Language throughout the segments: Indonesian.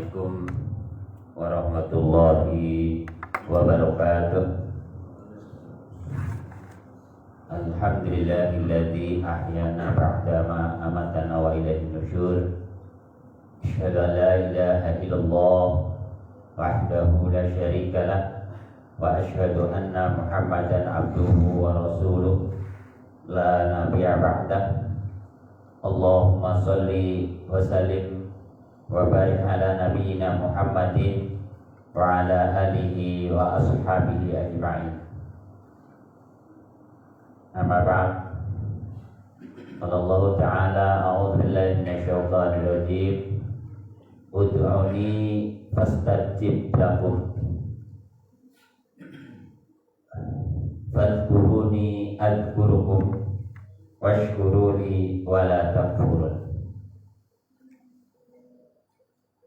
Assalamualaikum warahmatullahi wabarakatuh. Alhamdulillahilladzi ahyana ba'dama amatana wa ilaihin nusyur. Asyhadu an la ilaha illallah wahdahu la syarika lah wa asyhadu anna Muhammadan abduhu wa rasuluh la nabiyya ba'dah. Allahumma sholli wa sallim wa barik ala nabiyyina Muhammadin wa ala alihi wa ashabihi ajma'in. Amma ba'd. Qala Allah ta'ala a'udzu billahi minasy syaithanir rajim. Ud'uni fastajib lakum. Fadhkuruni adhkurukum washkuruni wala takfurun.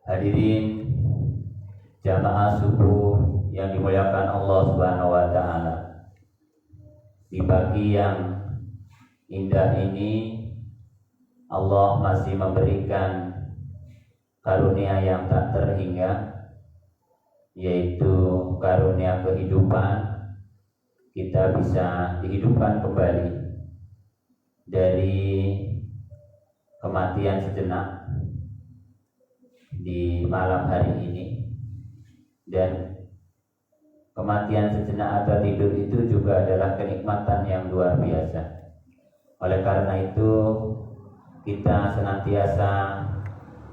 Hadirin jamaah subuh yang dimuliakan Allah Subhanahu wa taala. Di pagi yang indah ini Allah masih memberikan karunia yang tak terhingga, yaitu karunia kehidupan. Kita bisa dihidupkan kembali dari kematian sejenak di malam hari ini, dan kematian sejenak atau tidur itu juga adalah kenikmatan yang luar biasa. Oleh karena itu kita senantiasa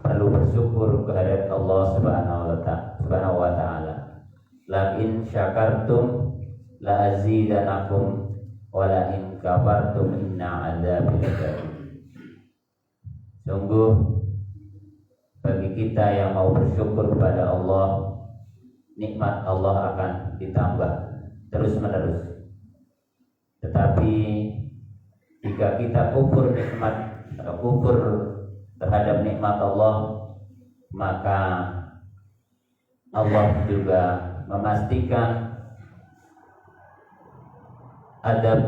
perlu bersyukur kehadirat Allah Subhanahu wa taala. La in syakartum la azidanakum wa la in kafartum inna adzabi lashadid. Sungguh bagi kita yang mau bersyukur kepada Allah, nikmat Allah akan ditambah terus menerus. Tetapi jika kita kufur nikmat atau kufur terhadap nikmat Allah, maka Allah juga memastikan adab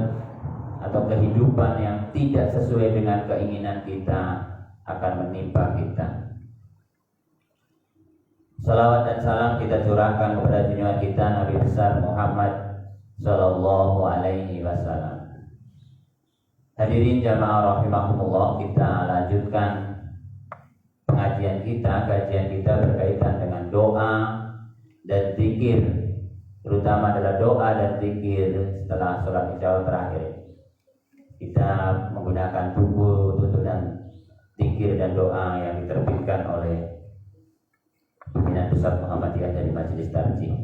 atau kehidupan yang tidak sesuai dengan keinginan kita akan menimpa kita. Salawat dan salam kita curahkan kepada junjungan kita Nabi besar Muhammad sallallahu alaihi wasallam. Hadirin jamaah rahimakumullah, kita lanjutkan kajian kita berkaitan dengan doa dan zikir, terutama adalah doa dan zikir setelah sholat isya terakhir. Kita menggunakan buku tuntunan zikir dan doa yang diterbitkan oleh Pimpinan Pusat Muhammadiyah dari Majelis Tarjih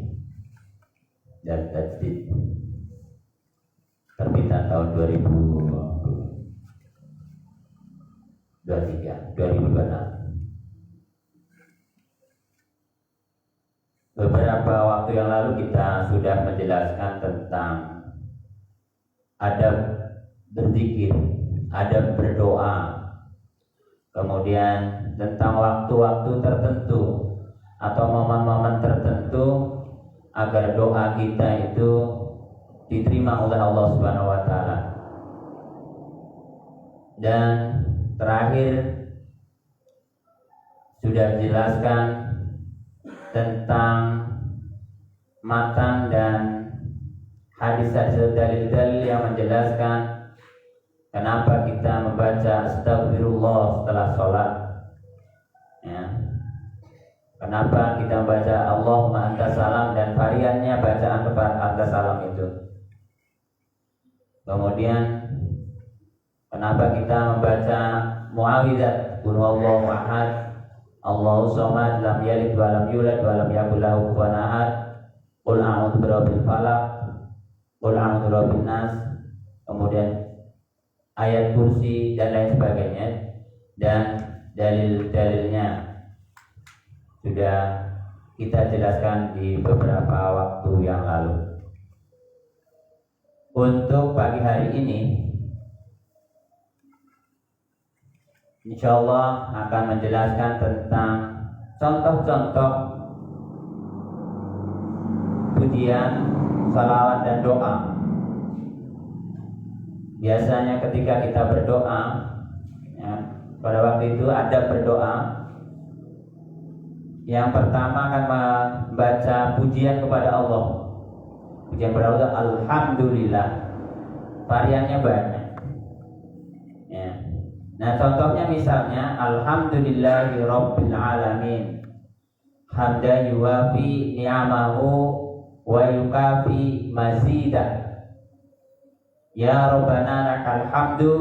dan Tajdid, terbitan tahun 2026. Beberapa waktu yang lalu kita sudah menjelaskan tentang adab berzikir, adab berdoa, kemudian tentang waktu-waktu tertentu atau momen-momen tertentu agar doa kita itu diterima oleh Allah Subhanahu wa taala. Dan terakhir sudah dijelaskan tentang matan dan hadis dalil-dalil yang menjelaskan kenapa kita membaca astagfirullah setelah sholat, ya. Kenapa kita membaca Allahumma anta salam dan variannya bacaan kepada anta salam itu. Kemudian kenapa kita membaca muawwidzat qul huwallahu ahad, Allahu samad, lam yalid wa lam yulad wa lam yakul lahu kufuwan ahad, qul a'udzu birabbil falaq, qul a'udzu birabbin nas, kemudian ayat kursi dan lain sebagainya, dan dalil-dalilnya sudah kita jelaskan di beberapa waktu yang lalu. Untuk pagi hari ini insyaallah akan menjelaskan tentang contoh-contoh pujian, salawat dan doa. Biasanya ketika kita berdoa, ya, pada waktu itu ada berdoa Yang pertama akan membaca pujian kepada Allah. Pujian kepada Allah, alhamdulillah. Variannya banyak. Ya. Nah, contohnya misalnya alhamdulillahirabbil alamin. Hamdan yuwafi ni'amahu wa yukafi mazidah. Ya Rabbana lakal hamdu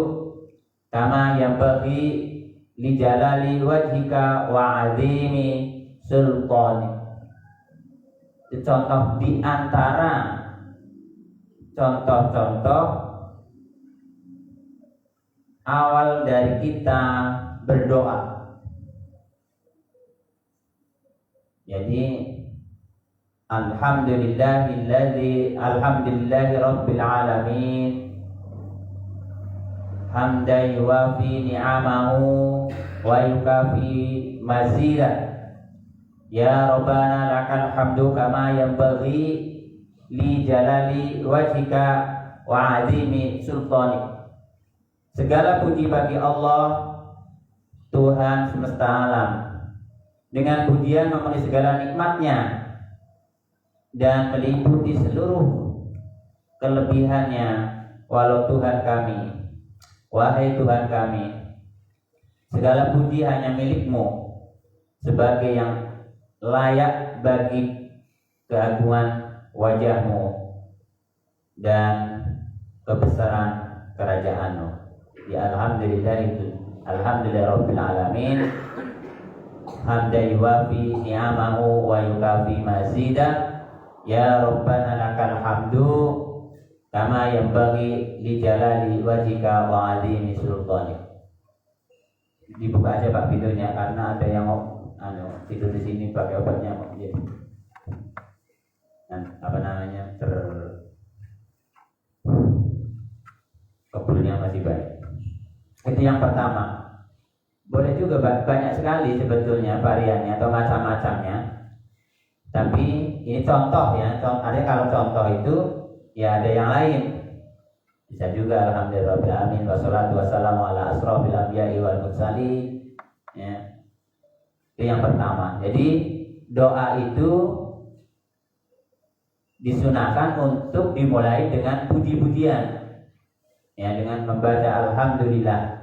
kama yanbaghi li jalali wajhika wa azimi sultani. Itu contoh di antara contoh-contoh awal dari kita berdoa. Jadi alhamdulillahi rabbil alamin hamdan yuwafi ni'amahu wa yukafi mazidah. Ya Rabbana lakal hamdu kama yanbaghi li jalali wajhika wa azimi sultani. Segala puji bagi Allah, Tuhan semesta alam, dengan pujian memenuhi segala nikmatnya dan meliputi seluruh kelebihannya. Walau Tuhan kami, wahai Tuhan kami, segala puji hanya milik-Mu sebagai yang layak bagi keagungan wajah-Mu dan kebesaran kerajaan-Mu. Ya alhamdulillahirabbil alamin hamdan yuwafi ni'amahu wa yukafi mazidah. Ya Rabbana lakal hamdu kama yanbaghi li jalali wajhika wa azimi sultani. Dibuka aja Pak pintunya karena ada yang mau tidur di sini pakai obatnya ya. Kebulnya masih baik. Itu yang pertama. Boleh juga banyak sekali sebetulnya variannya atau macam-macamnya. Tapi ini contoh ya. Ada kalau contoh itu ya ada yang lain. Bisa juga alhamdulillahirabbil alamin wassalatu wassalamu ala asrofil anbiya'i wal mursalin. Ya. Itu yang pertama. Jadi doa itu disunahkan untuk dimulai dengan puji-pujian. Ya, dengan membaca alhamdulillah.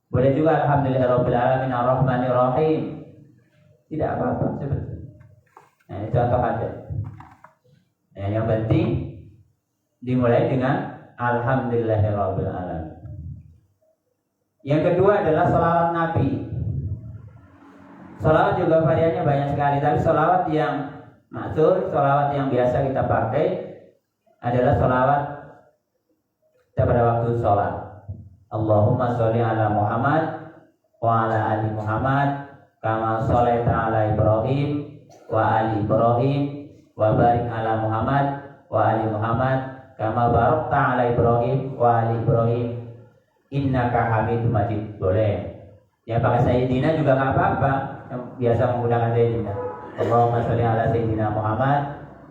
Boleh juga alhamdulillahirabbil alamin arrahmanir rahim. Tidak apa-apa sebetulnya. Nah, ini contoh aja. Nah, yang penting dimulai dengan alhamdulillahirabbil alamin. Yang kedua adalah sholawat Nabi. Sholawat juga variannya banyak sekali, tapi sholawat yang maksud, sholawat yang biasa kita pakai adalah sholawat pada waktu sholat. Allahumma sholli ala Muhammad wa ala ali Muhammad kama sholaita ala Ibrahim wa ali Ibrahim wa barik ala Muhammad wa ali Muhammad kama barakta ala Ibrahim wa ali Ibrahim innaka Hamidum Majid. Boleh. Ya pakai Sayyidina juga nggak apa-apa. Yang biasa menggunakan Sayyidina. Allahumma sholli ala Sayyidina Muhammad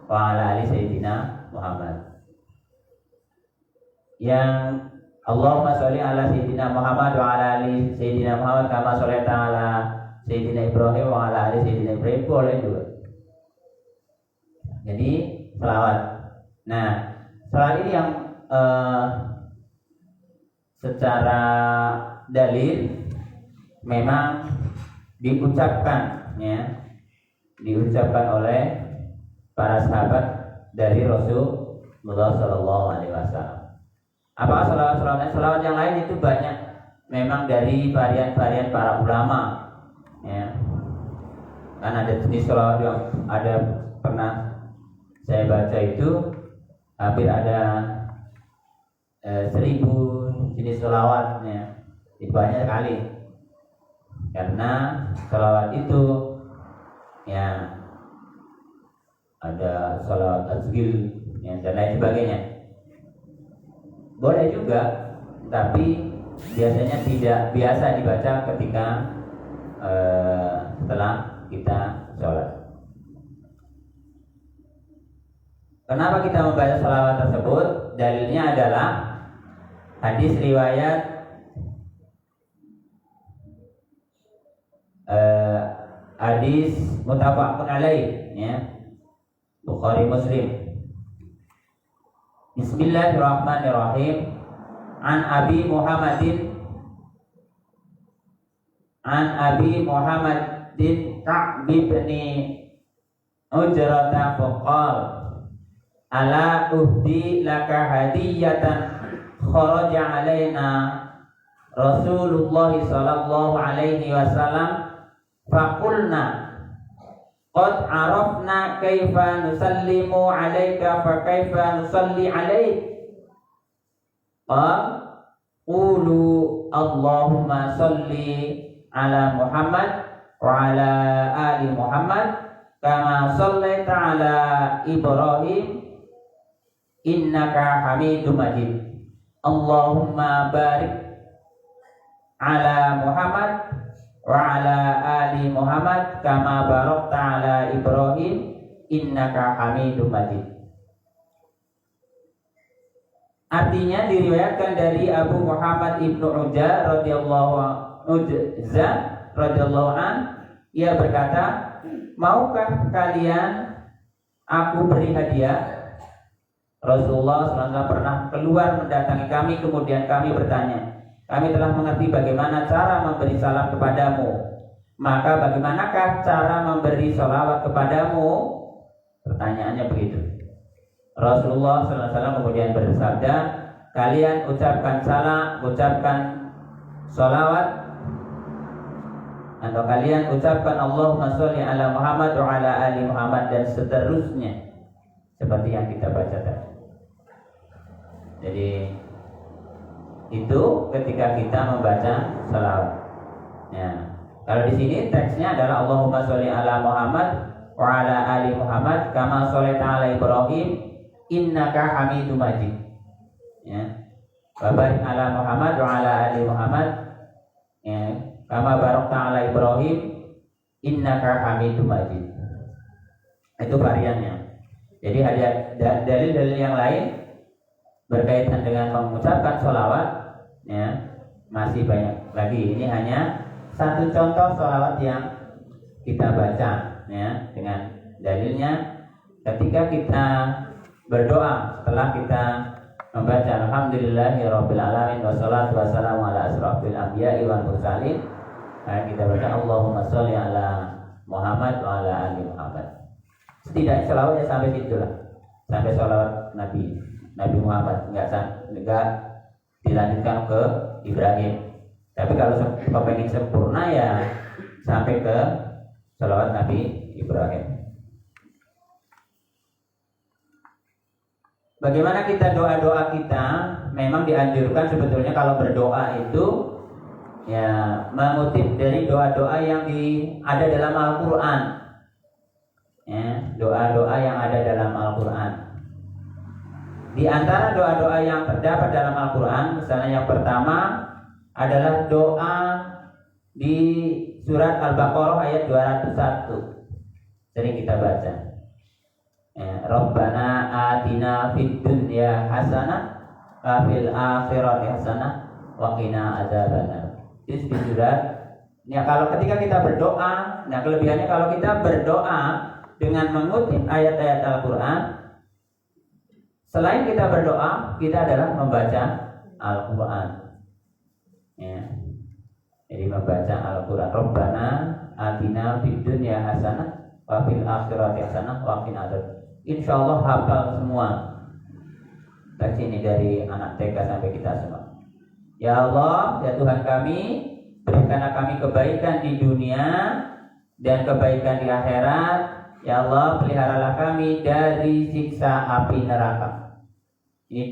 wa ala ali Sayyidina Muhammad. Yang Allahumma sholli ala Sayyidina Muhammad wa ala ali Sayyidina Muhammad kama sholaita ala Sayyidina Ibrahim wa ala ali Sayyidina Ibrahim, boleh juga. Jadi selawat. Nah, selawat ini yang secara dalil memang diucapkan ya, diucapkan oleh para sahabat dari Rasulullah Shallallahu Alaihi Wasallam. Apakah selawat yang lain itu banyak memang dari varian-varian para ulama ya. Kan ada jenis selawat yang ada pernah saya baca itu hampir ada 1000 jenis selawat ya. Itu banyak sekali. Karena selawat itu ya ada selawat tasbih ya, dan lain sebagainya. Boleh juga, tapi biasanya tidak biasa dibaca ketika setelah kita sholat. Kenapa kita membaca sholawat tersebut? Dalilnya adalah hadis riwayat Hadis muttafaqun alaih, ya. Bukhari Muslim. Bismillahirrahmanirrahim. An Abi Muhammadin Ka'b bin Ujrata faqal ala uhdi laka hadiyatan kharaja alaina Rasulullah sallallahu alaihi wasallam faqulna qad arafna kaifa nusallimu alaika fa kaifa nusalli alaik qulu Allahumma salli ala Muhammad wa ala ali Muhammad kama shallaita ala Ibrahim innaka Hamidum Majid Allahumma barik ala Muhammad wa ala ali Muhammad kama barakta ala Ibrahim innaka Hamidum Majid. Artinya diriwayatkan dari Abu Muhammad Ibnu Ujza radhiyallahu an, ia berkata, maukah kalian aku beri hadiah? Rasulullah SAW pernah keluar mendatangi kami, kemudian kami bertanya, kami telah mengerti bagaimana cara memberi salam kepadamu, maka bagaimanakah cara memberi sholawat kepadamu? Pertanyaannya begitu. Rasulullah SAW kemudian bersabda, kalian ucapkan salam, ucapkan sholawat, atau kalian ucapkan Allahumma sholli ala Muhammad wa ala ali Muhammad, dan seterusnya seperti yang kita baca tadi. Jadi itu ketika kita membaca sholawat. Ya. Kalau di sini teksnya adalah Allahumma sholli ala Muhammad wa ala ali Muhammad kama sholaita ala Ibrahim innaka Hamidum Majid. Ya. Barik ala Muhammad wa ala ali Muhammad, ya, kama barakta ala Ibrahim innaka Hamidum Majid. Itu variannya. Jadi ada dalil-dalil yang lain berkaitan dengan mengucapkan sholawat, ya, masih banyak lagi. Ini hanya satu contoh sholawat yang kita baca, ya, dengan dalilnya ketika kita berdoa setelah kita membaca alhamdulillahirabbil alamin wassalatu wassalamu ala asrofil anbiya'i wal mursalin, kita baca Allahumma sholli ala Muhammad wa ala ali Muhammad. Setidaknya sholawatnya sampai situlah, sampai sholawat Nabi Muhammad, enggak dilanjutkan ke Ibrahim. Tapi kalau pengen sempurna ya sampai ke sholawat Nabi Ibrahim. Bagaimana kita doa-doa kita? Memang dianjurkan sebetulnya kalau berdoa itu ya mengutip dari doa-doa yang ada dalam Al-Quran, ya, doa-doa yang ada dalam Al-Quran. Di antara doa-doa yang terdapat dalam Al-Quran, misalnya yang pertama adalah doa di surat Al-Baqarah ayat 201, sering kita baca, ya, Rabbana atina fid dunya hasanah wa fil akhirati hasanah wa qina adzabannar. Di surat, ya, kalau ketika kita berdoa, nah kelebihannya kalau kita berdoa dengan mengutip ayat-ayat Al-Quran, selain kita berdoa, kita adalah membaca Al-Quran, ya. Jadi membaca Al-Quran. Rabbana atina fid dunya hasanah wa fil akhirati hasanah wa qina adzabannar. Insyaallah hafal semua teks ini dari anak TK sampai kita semua. Ya Allah, ya Tuhan kami, berikanlah kami kebaikan di dunia dan kebaikan di akhirat. Ya Allah, peliharalah kami dari siksa api neraka. Ini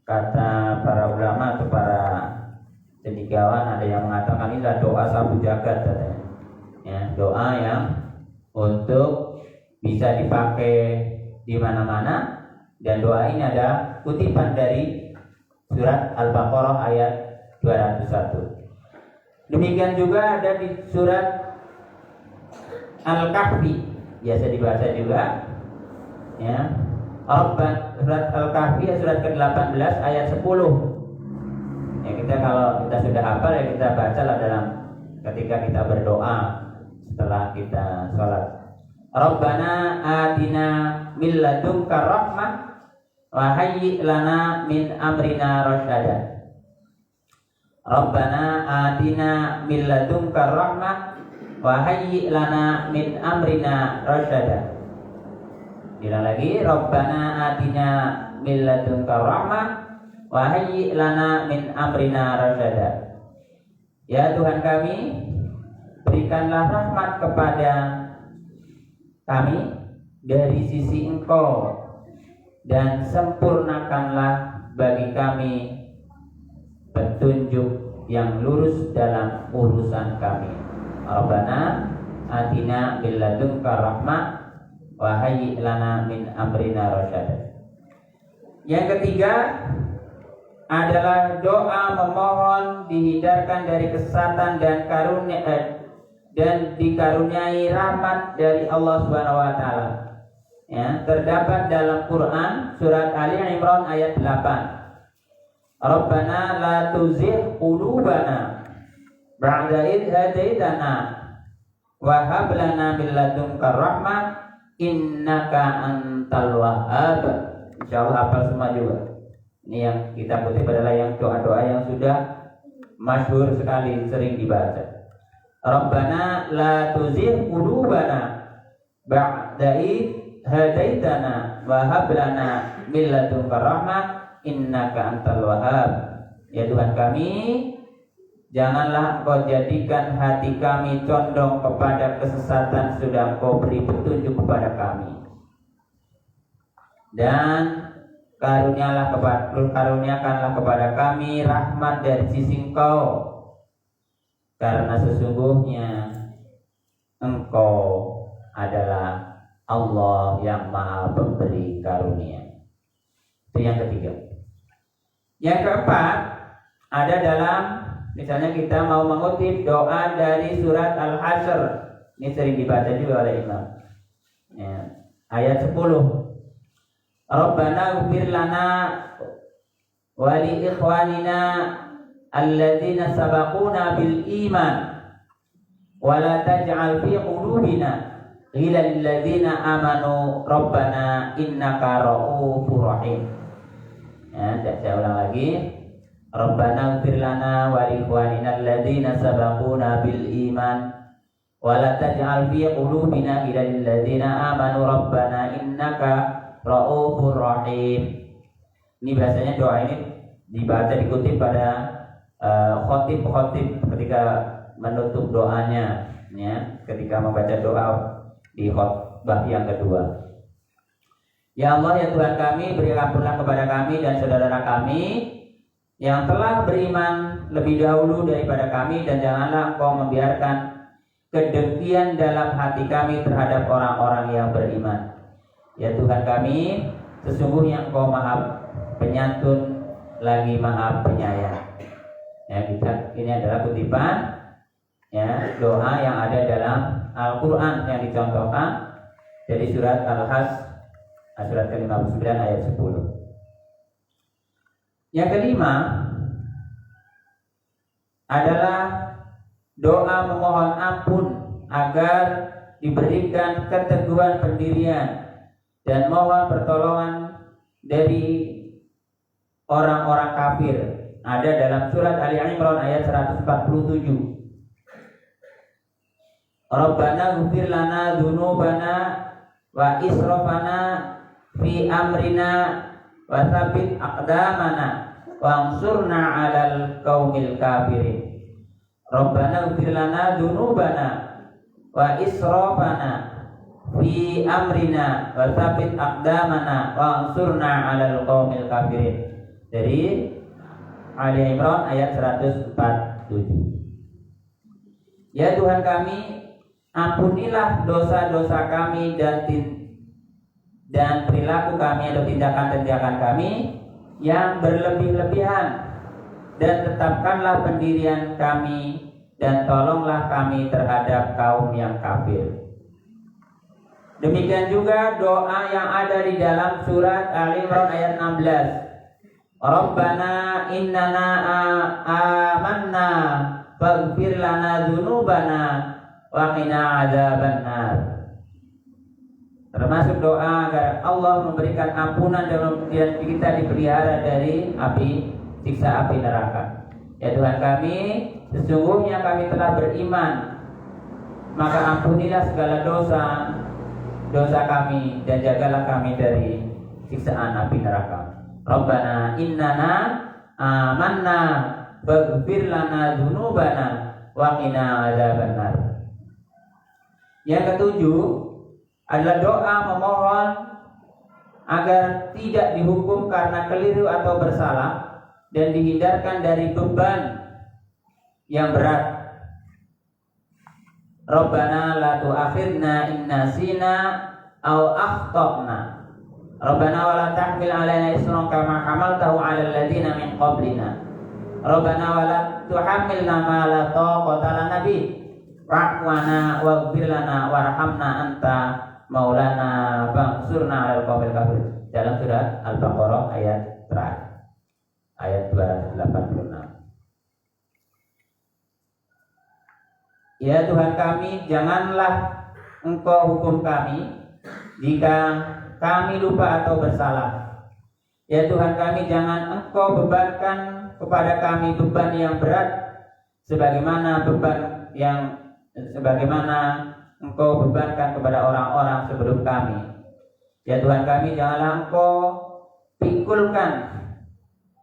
kata para ulama atau para cendekiawan, ada yang mengatakan ini adalah doa sapu jagat katanya. Ya, doa yang untuk bisa dipakai di mana-mana, dan doa ini ada kutipan dari surat Al-Baqarah ayat 201. Demikian juga ada di surat Al-Kahfi, biasa dibaca juga, ya. Surat Al-Kahfi surat ke-18 ayat 10. Ya, kita kalau kita sudah hafal ya kita bacalah dalam ketika kita berdoa setelah kita sholat. Rabbana atina min ladunka rahmah wa hayyi' lana min amrina rasyada. Rabbana atina min ladunka rahmah wa hayyi' lana min amrina rasyada. Bilang lagi, Rabbana atina min ladunka rahmah wa hayyi' lana min amrina rasyada. Ya Tuhan kami, berikanlah rahmat kepada kami dari sisi Engkau dan sempurnakanlah bagi kami petunjuk yang lurus dalam urusan kami. Rabbana atina min ladunka rahmah wa hayyi' lana min amrina rasyada. Yang ketiga adalah doa memohon dihindarkan dari kesesatan dan karunia dan dikaruniai rahmat dari Allah Subhanahu wa taala. Ya, terdapat dalam Quran surat Ali Imran ayat 8. Rabbana la tuzigh qulubana ba'da idh hadaitana wa hab lana min ladunka rahmah innaka antal wahhab. Insyaallah hafal semua juga. Ini yang kita kutip adalah yang doa-doa yang sudah masyhur sekali, sering dibaca. Rabbana la tuzigh qulubana ba'da idh hadaitana wa hab lana min ladunka rahmah innaka antal wahhab. Ya Tuhan kami, janganlah Engkau jadikan hati kami condong kepada kesesatan sudah Engkau beri petunjuk kepada kami. Dan karuniakanlah kepada kami rahmat dari sisi Engkau, karena sesungguhnya Engkau adalah Allah yang Maha Pemberi karunia. Itu yang ketiga. Yang keempat ada dalam, misalnya kita mau mengutip doa dari surat Al-Hasyr. Ini sering dibaca juga oleh imam. Ya, ayat 10. Rabbana ighfir lana wa li ikhwanina alladzina sabaquna bil iman wa la taj'al fi qulubina ghillan lil ladzina amanu rabbana innaka ra'ufur rahim. Ya, saya ulang lagi. Rabbana ighfir lana wa li ikhwanina alladzina sabaquna bil iman wa la taj'al fi qulubina ghillan lil ladzina amanu rabbana innaka Ra'ufur Rahim. Ini biasanya doa ini dibaca, dikutip pada khotib ketika menutup doanya, ya, ketika membaca doa di khotbah yang kedua. Ya Allah, ya Tuhan kami, beri ampunlah kepada kami dan saudara kami yang telah beriman lebih dahulu daripada kami, dan janganlah Engkau membiarkan kedengkian dalam hati kami terhadap orang-orang yang beriman. Ya Tuhan kami, sesungguhnya Engkau Maha Penyantun lagi Maha Penyayang. Ya, ini adalah kutipan, ya, doa yang ada dalam Al-Quran yang dicontohkan dari surat Al-Hasyr surat ke-59 ayat 10. Yang kelima adalah doa memohon ampun agar diberikan keteguhan pendirian dan mohon pertolongan dari orang-orang kafir. Ada dalam surat Ali Imran ayat 147. Rabbana ighfir lana dzunubana wa israfana fi amrina wa tsabbit aqdamana wansurna 'alal qaumil kafirin. Rabbana ighfir lana dzunubana wa israfana fi amrina wa tsabbit aqdamana wansurna 'alal qaumil kafirin. Dari Ali Imran ayat 147. Ya Tuhan kami, ampunilah dosa-dosa kami dan perilaku kami atau tindakan-tindakan kami yang berlebih-lebihan, dan tetapkanlah pendirian kami dan tolonglah kami terhadap kaum yang kafir. Demikian juga doa yang ada di dalam surat Ali Imran ayat 16. Rabbana innana amanna faghfir lana dzunubana wa qina adzabannar. Termasuk doa agar Allah memberikan ampunan dan kemudian kita dipelihara dari api, siksa api neraka. Ya Tuhan kami, sesungguhnya kami telah beriman, maka ampunilah segala dosa kami dan jagalah kami dari siksaan api neraka. Rabbana innana amanna faghfir lana dzunubana wa qina adzabannar. Yang ketujuh adalah doa memohon agar tidak dihukum karena keliru atau bersalah dan dihindarkan dari beban yang berat. Rabbana la tu'akhidna in nasina aw akhtana. Rabbana wa la tahmil 'alaina isran kama hamaltahu 'alal ladzina min qablina. Rabbana wa la tuhammilna ma la taqata lana bih. Wa'fu 'anna waghfir lana warhamna anta maulana fansurna 'alal qaumil kafirin. Dalam surat Al-Baqarah ayat terakhir. Ayat 286. Ya Tuhan kami, janganlah Engkau hukum kami jika kami lupa atau bersalah. Ya Tuhan kami, jangan Engkau bebankan kepada kami beban yang berat sebagaimana Engkau bebankan kepada orang-orang sebelum kami. Ya Tuhan kami, janganlah Engkau pikulkan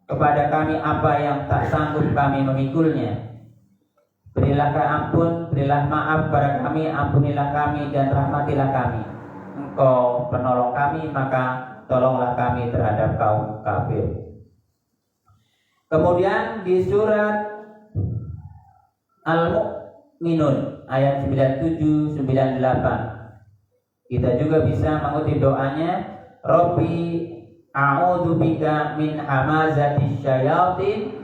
kepada kami apa yang tak sanggup kami memikulnya. Berilah ampun, berilah maaf kepada kami, ampunilah kami dan rahmatilah kami. Engkau penolong kami, maka tolonglah kami terhadap kaum kafir. Kemudian di surat Al-Mu'minun ayat 97-98 kita juga bisa mengutip doanya, Rabbi a'udzubika min hamazatis syayatin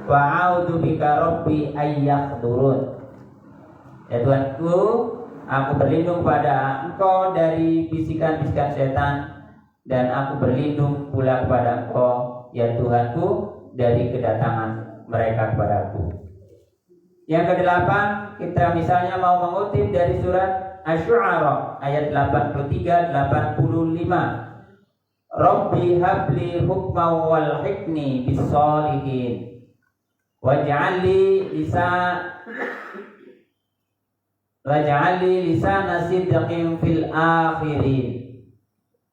wa a'udzubika rabbi ayyakhdurun. Ya Tuhanku, aku berlindung pada Engkau dari bisikan-bisikan setan, dan aku berlindung pula kepada Engkau ya Tuhanku dari kedatangan mereka kepadaku. Yang kedelapan, kita misalnya mau mengutip dari surat Asy-Syu'ara ayat 83-85. Rabbi habli hukma wal hikni bis shalihin waj'alli lisana sidqin fil akhirin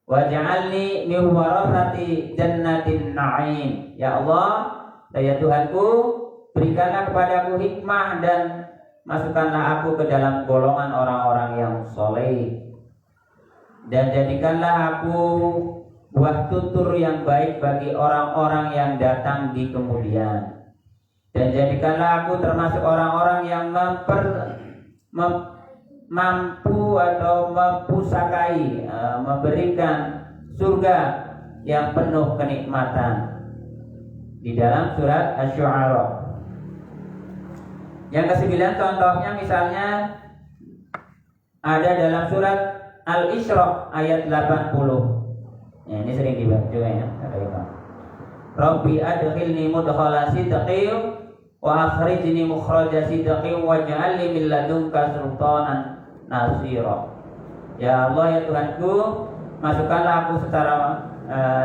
waj'alni min warathati jannatin na'im. Ya Allah, ya Tuhanku, berikanlah kepadaku hikmah dan masukkanlah aku ke dalam golongan orang-orang yang soleh, dan jadikanlah aku buah tutur yang baik bagi orang-orang yang datang di kemudian, dan jadikanlah aku termasuk orang-orang yang mampu atau mempusakai, memberikan surga yang penuh kenikmatan di dalam surat Asy-Syu'ara. Yang kesembilan contohnya misalnya ada dalam surat Al-Isra ayat 80. Ya, ini sering dibaca ya, kata Imam. Rabbi adkhilni mudkhala sidqin wa akhrijni mukhraja sidqin waj'alni min ladunka sultanan nasira. Ya Allah, ya Tuhanku, masukkanlah aku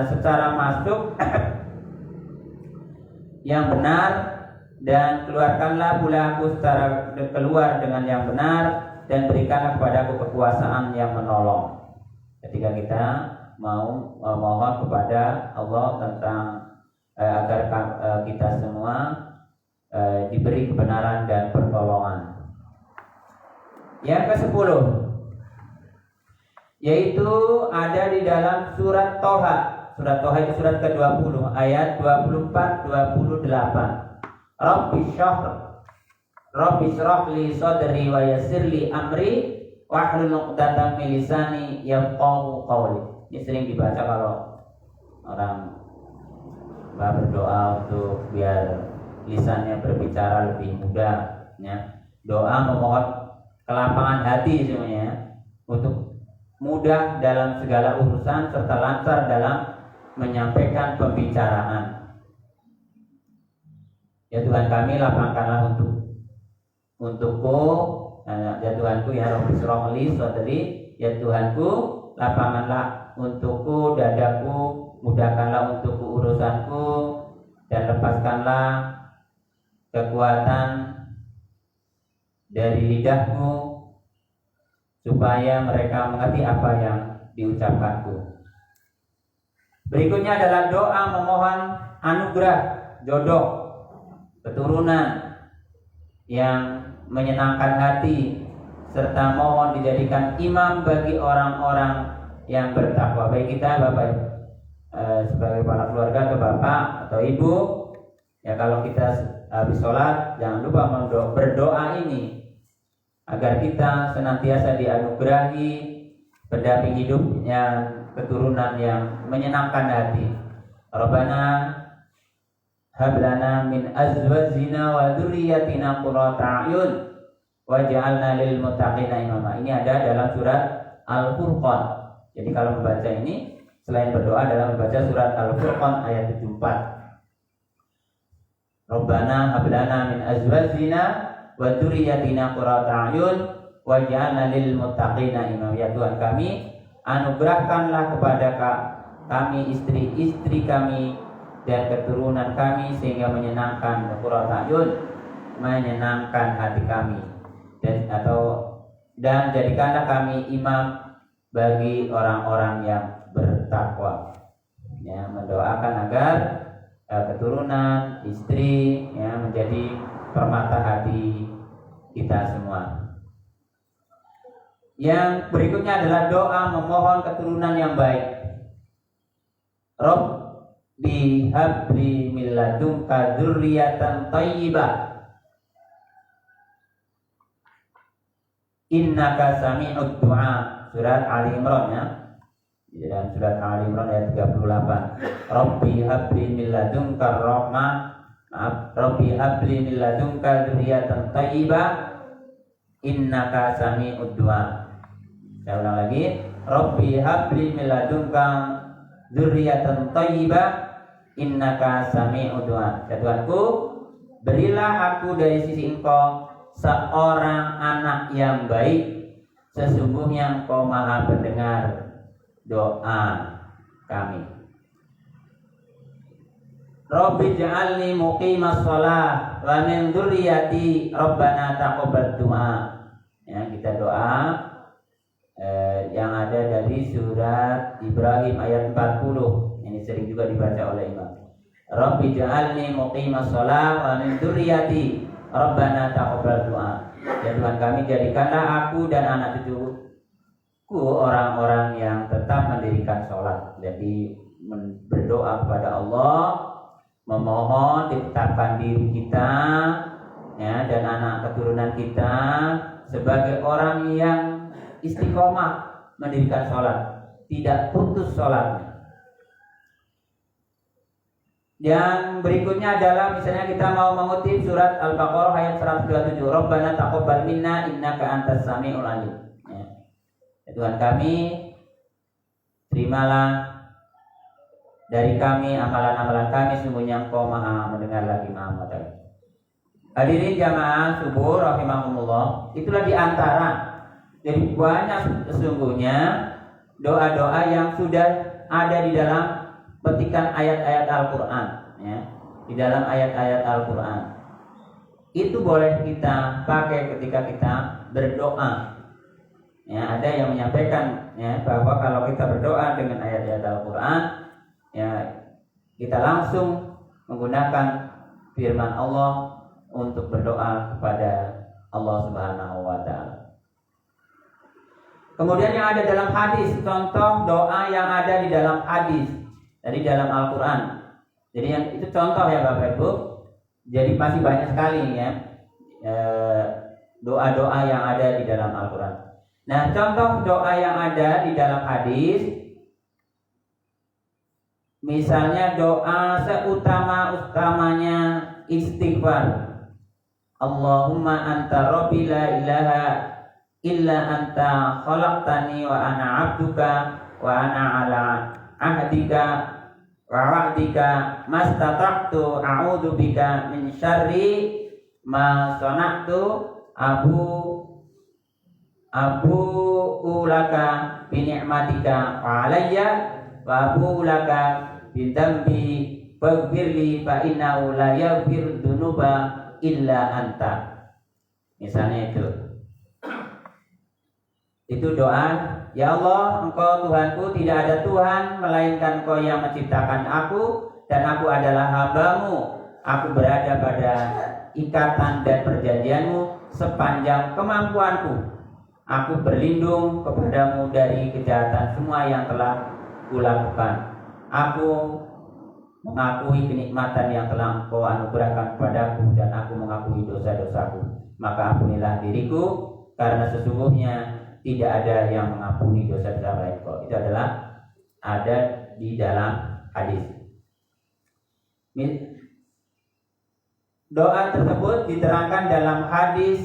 secara masuk yang benar, dan keluarkanlah pula aku secara keluar dengan yang benar, dan berikanlah kepadaku kekuasaan yang menolong. Ketika kita mau mohon kepada Allah tentang agar kita semua diberi kebenaran dan pertolongan. Yang ke-10 yaitu ada di dalam surat Toha. Surat Toha itu surat ke-20 ayat 24-28. Rabbi shrah li sadri wa yassir li amri wahlul 'uqdatam min lisani yafqahu qawli. Ini sering dibaca kalau orang berdoa untuk biar lisannya berbicara lebih mudah, ya. Doa memohon kelapangan hati semuanya untuk mudah dalam segala urusan serta lancar dalam menyampaikan pembicaraan. Ya Tuhan kami, lapangkanlah untukku ya Tuhanku, ya Rabbi syrah li sadri, ya Tuhanku lapangkanlah untukku dadaku, mudahkanlah untukku urusanku, dan lepaskanlah kekuatan dari lidahku supaya mereka mengerti apa yang diucapkanku. Berikutnya adalah doa memohon anugerah jodoh, keturunan yang menyenangkan hati, serta mohon dijadikan imam bagi orang-orang yang bertakwa. Baik kita Bapak sebagai kepala keluarga atau bapak atau ibu, ya kalau kita habis sholat jangan lupa berdoa ini agar kita senantiasa dianugerahi pendamping hidup yang keturunan yang menyenangkan hati. Rabbana hablana min azwajina wa dzurriyyatina qurrata a'yun waj'alna lil muttaqina imama. Ini ada dalam surat Al-Furqan. Jadi kalau membaca ini selain berdoa dalam membaca surat Al-Furqan ayat 74. Rabbana hablana min azwajina wa dzurriyyatina qurrata a'yun waj'alna lil muttaqina imama. Ya Tuhan kami, anugerahkanlah kepada kami istri-istri kami dan keturunan kami sehingga menyenangkan qurrata a'yun, menyenangkan hati kami, dan jadikanlah kami imam bagi orang-orang yang bertakwa. Ya, mendoakan agar keturunan istri ya menjadi permata hati kita semua. Yang berikutnya adalah doa memohon keturunan yang baik. Rabbi habli min ladunka dzurriyyatan thayyibah innaka sami'ud du'a. Surat Ali Imran ya. Dan surat Ali Imran ayat 38. Rabbi habli min ladunka rahmah. Rabbi habli min ladunka dzurriyyatan thayyibah innaka sami'ud du'a. Saya ulang lagi. Rabbi habli min ladunka dzurriyyatan thayyibah innaka sami'ud du'a. Ya Tuhanku, berilah aku dari sisi Engkau seorang anak yang baik, sesungguhnya Engkau Maha pendengar doa kami. Rabbi ja'alni muqimas shalah wa min dzurriyyati rabbana taqabbal du'a. Ya, kita doa yang ada dari surat Ibrahim ayat 40. Ini sering juga dibaca oleh imam. Rabbi ja'alni muqimas shalah wa min dzurriyyati rabbana taqabbal du'a. Ya Tuhan kami, jadikanlah aku dan anak cucuku orang-orang yang tetap mendirikan sholat. Jadi berdoa kepada Allah, memohon ditetapkan diri kita ya dan anak keturunan kita sebagai orang yang istiqomah mendirikan sholat, tidak putus sholatnya. Yang berikutnya adalah misalnya kita mau mengutip surat Al-Baqarah ayat 127. Rabbana taqabbal minna innaka antas samiul alim. Ya. Tuhan kami, terimalah dari kami amalan-amalan kami, sesungguhnya Engkau Maha mendengar lagi Maha mengetahui. Hadirin jamaah subuh rahimakumullah, itulah diantara, jadi banyak sesungguhnya doa-doa yang sudah ada di dalam petikan ayat-ayat Al-Quran ya. Di dalam ayat-ayat Al-Quran itu boleh kita pakai ketika kita berdoa ya. Ada yang menyampaikan ya, bahwa kalau kita berdoa dengan ayat-ayat Al-Quran ya, kita langsung menggunakan firman Allah untuk berdoa kepada Allah Subhanahu wa Ta'ala. Kemudian yang ada dalam hadis, contoh doa yang ada di dalam hadis dari dalam Al-Quran. Jadi yang itu contoh ya Bapak Ibu. Jadi masih banyak sekali ya doa-doa yang ada di dalam Al-Quran. Nah, contoh doa yang ada di dalam hadis, misalnya doa seutama-utamanya istighfar. Allahumma anta rabbi la ilaha illa anta khalaqtani wa ana abduka wa ana ala ahdika wa wa'dika mastata'tu a'udzu bika min syarri ma sana'tu abu'u laka bi ni'matika 'alayya wa abu'u laka bi dzambi faghfirli fa innahu la yaghfiru dzunuba illa anta. Misalnya itu doa, ya Allah, Engkau Tuhanku, tidak ada Tuhan melainkan Engkau yang menciptakan aku, dan aku adalah hamba-Mu. Aku berada pada ikatan dan perjanjian-Mu sepanjang kemampuanku. Aku berlindung kepadamu dari kejahatan semua yang telah kulakukan. Aku mengakui kenikmatan yang telah Engkau anugerahkan kepadaku, dan aku mengakui dosa-dosaku. Maka ampunilah diriku, karena sesungguhnya tidak ada yang mengampuni dosa-dosa lain Kau. Itu adalah ada di dalam hadis. Doa tersebut diterangkan dalam hadis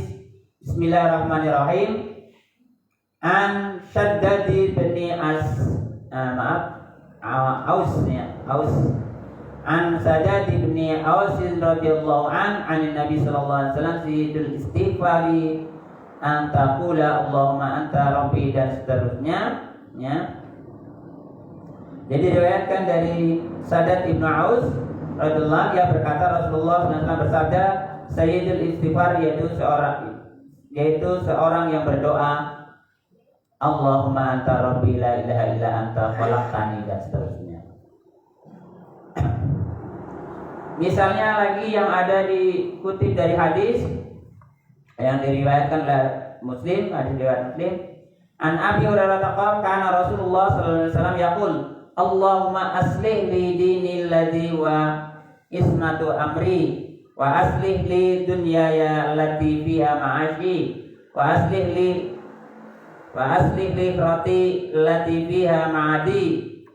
Bismillahirrahmanirrahim an Shaddadi bin Aus an Shaddadi bin Aus radhiyallahu an Nabi sallallahu alaihi wasallam sayyidul istighfari anta qula Allahumma anta rabbi, dan seterusnya ya. Jadi diriwayatkan dari Shaddad ibnu Aus radhiyallahu yang berkata Rasulullah SAW bersabda, sayyidul istighfar yaitu seorang yang berdoa Allahumma anta rabbi la ilaha illa anta khalaqtani, dan seterusnya. Misalnya lagi yang ada dikutip dari hadis yang diriwayatkan oleh Muslim, hadis riwayat Muslim, an Abi Hurairah qala kana Rasulullah sallallahu alaihi wasallam yaqul Allahumma aslih li dini alladhi wa ismatu amri wa aslih li dunyaya allati fiha ma'ashi wa aslih li rati allati fiha ma'adi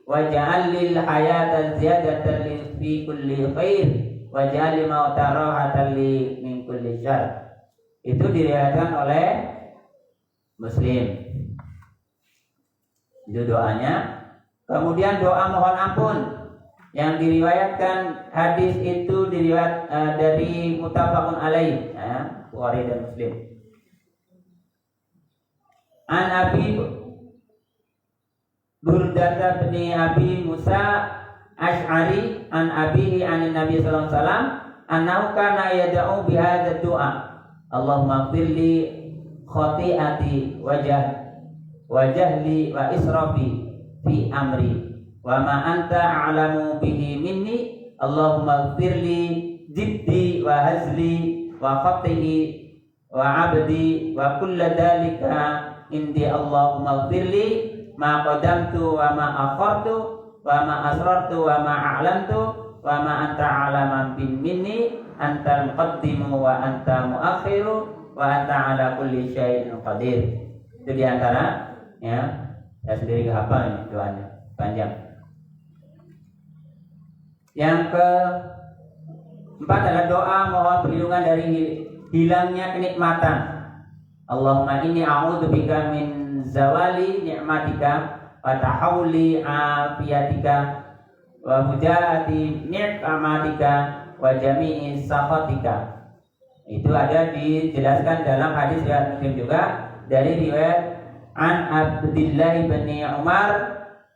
wa ja'al lil hayata ziyadatan li fi kulli khair wa ja'al mauta rahatan li min kulli syarr. Itu diriwayatkan oleh Muslim. Itu doanya. Kemudian doa mohon ampun yang diriwayatkan hadis itu diriwayat dari muttafaqun alaih, ya, Bukhari dan Muslim. An Abi Burdah bin Abi Musa Asy'ari an abihi an Nabi sallallahu alaihi wasallam annahu kana yad'u bi hadzal du'a Allahumma firli khati'ati wajahli wa israfi fi amri wa ma anta a'lamu bihi minni Allahumma firli jiddi wa hazli wa khati'i wa abdi wa kulla dhalika indi Allahumma firli ma qadamtu wa ma akhartu wa ma asrartu wa ma a'lantu wa ma anta a'lamu minni anta muqaddimu wa anta muakhiru wa anta ala kulli syai'in qadir. Itu diantara ya, saya sendiri gak hafal ini doanya, panjang. Yang keempat adalah doa mohon perlindungan dari hilangnya kenikmatan. Allahumma inni a'udzubika min zawali ni'matika wa tahawuli afiyatika wa hujaati ni'matika wa jami'i sakhatika. Itu ada dijelaskan dalam hadis riwayat Muslim juga dari riwayat an Abdullah bin Umar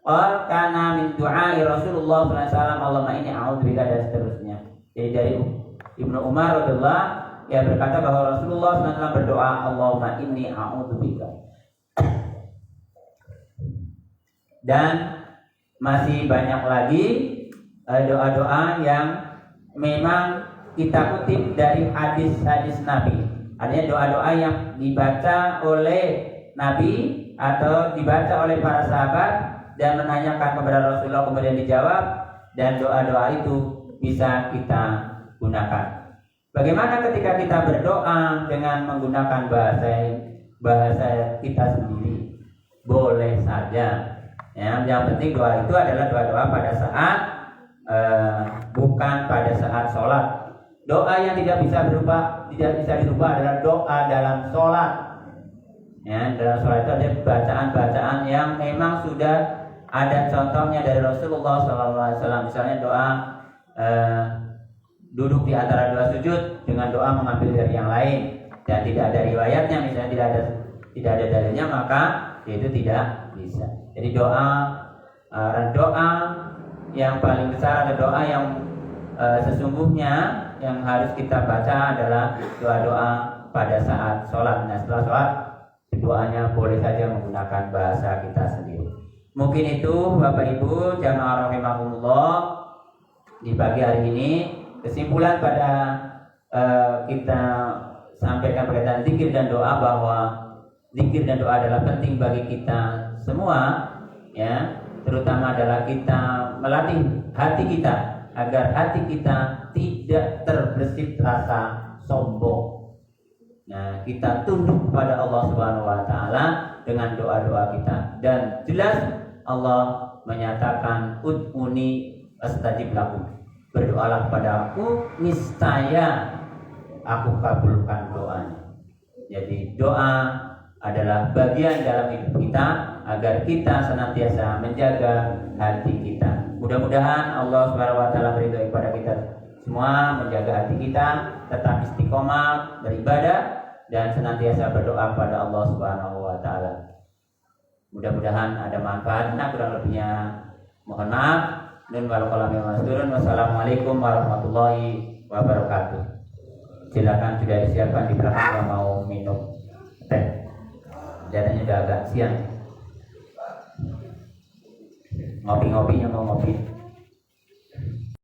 qala kana min du'ai Rasulullah sallallahu alaihi wasallam Allahumma inni a'udzubika, dan seterusnya. Jadi dari Ibnu Umar radhiyallahu yang berkata bahwa Rasulullah sallallahu alaihi wasallam berdoa Allahumma inni a'udzubika. Dan masih banyak lagi doa-doa yang memang kita kutip dari hadis-hadis Nabi. Artinya doa-doa yang dibaca oleh Nabi atau dibaca oleh para sahabat dan menanyakan kepada Rasulullah kemudian dijawab, dan doa-doa itu bisa kita gunakan. Bagaimana ketika kita berdoa dengan menggunakan bahasa kita sendiri? Boleh saja. Ya, yang penting doa itu adalah doa-doa pada saat bukan pada saat sholat. Doa yang tidak bisa dirubah adalah doa dalam sholat. Ya, dalam sholat itu ada bacaan-bacaan yang memang sudah ada contohnya dari Rasulullah SAW. Misalnya doa duduk di antara dua sujud dengan doa mengambil dari yang lain, dan tidak ada riwayatnya. Misalnya tidak ada tidak ada dalilnya maka itu tidak bisa. Jadi doa yang paling besar atau doa yang sesungguhnya yang harus kita baca adalah doa-doa pada saat sholat. Nah setelah sholat doanya boleh saja menggunakan bahasa kita sendiri. Mungkin itu Bapak Ibu jamaah rahimakumullah di pagi hari ini. Kesimpulan pada kita sampaikan berkaitan zikir dan doa bahwa zikir dan doa adalah penting bagi kita semua, ya, terutama adalah kita melatih hati kita agar hati kita tidak terbersit rasa sombong. Nah, kita tunduk kepada Allah Subhanahu wa taala dengan doa-doa kita, dan jelas Allah menyatakan ud'uni astajib lakum. Berdoalah kepada aku, niscaya aku kabulkan doanya. Jadi doa adalah bagian dalam hidup kita agar kita senantiasa menjaga hati kita. Mudah-mudahan Allah Subhanahu wa taala meridhai kepada kita semua, menjaga hati kita tetap istiqomah beribadah dan senantiasa berdoa kepada Allah Subhanahu wa taala. Mudah-mudahan ada manfaatnya, kurang lebihnya mohon maaf. Dan wassalamualaikum warahmatullahi wabarakatuh. Silakan sudah disiapkan di belakang yang mau minum teh. Jadinya udah agak siang. Ngopi-ngopinya mau ngopi.